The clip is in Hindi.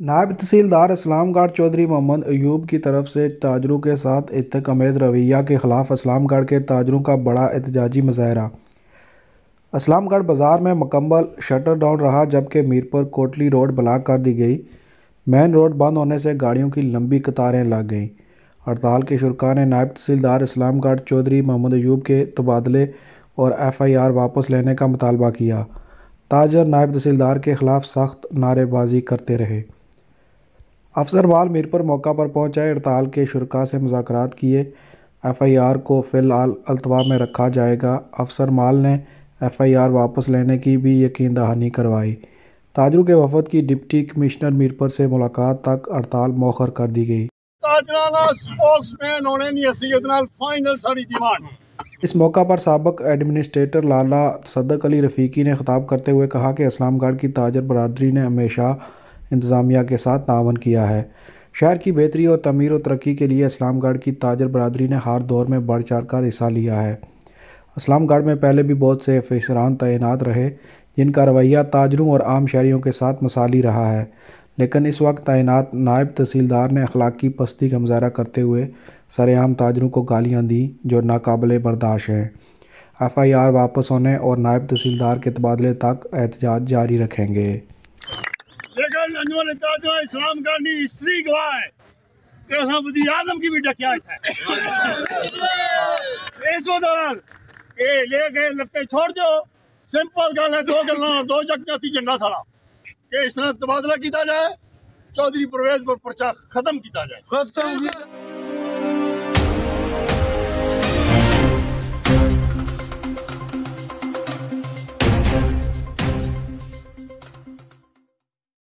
नायब तहसीलदार इस्लामगढ़ चौधरी मोहम्मद अयूब की तरफ से ताजरों के साथ इत्तेकामेज़ रवैया के ख़िलाफ़ इस्लामगढ़ के ताजरों का बड़ा एहतजाजी मुज़ाहरा। इस्लामगढ़ बाज़ार में मुकम्मल शटर डाउन रहा, जबकि मीरपुर कोटली रोड ब्लॉक कर दी गई। मेन रोड बंद होने से गाड़ियों की लंबी कतारें लग गईं। हड़ताल के शुरका ने नायब तहसीलदार इस्लामगढ़ चौधरी मोहम्मद अयूब के तबादले और FIR वापस लेने का मुतालबा किया। ताजर नायब तहसीलदार के ख़िलाफ़ सख्त नारेबाजी करते रहे। अफसर माल मीरपुर मौका पर पहुंचाए, हड़ताल के शुरका से मुज़ाकरात किए। FIR को फ़िलहाल अल्तवा में रखा जाएगा। अफसर माल ने FIR वापस लेने की भी यकीन दहानी करवाई। ताजरों के वफद की डिप्टी कमिश्नर मीरपुर से मुलाकात तक हड़ताल मौखर कर दी गई। इस मौका पर साबिक एडमिनिस्ट्रेटर लाला सदक अली रफ़ीकी ने खिताब करते हुए कहा कि इस्लामगढ़ की ताजर बरादरी ने हमेशा इंतज़ामिया के साथ तावन किया है। शहर की बेहतरी और तमीर और तरक्की के लिए इस्लामगढ़ की ताजर बरादरी ने हर दौर में बढ़ चढ़ कर हिस्सा लिया है। इस्लामगढ़ में पहले भी बहुत से अफसरान तैनात रहे, जिनका रवैया ताजरों और आम शहरियों के साथ मिसाली रहा है, लेकिन इस वक्त तैनात नायब तहसीलदार ने अखलाकी पस्ती का मुजाहरा करते हुए सरेआम ताजरों को गालियाँ दी, जो नाकाबिले बर्दाश्त हैं। FIR वापस होने और नायब तहसीलदार के तबादले तक एहतजाज जारी रखेंगे। इस्लामगढ़ की हिस्ट्री गवाह है कि वज़ीर आज़म की भी डकियात है। इस दौरान ये ले गए लगते छोड़ दो, सिंपल गल है, दो जगती झंडा साड़ा कि इस तरह तबादला किया जाए, चौधरी परवेज पर पर्चा खत्म किया जाए।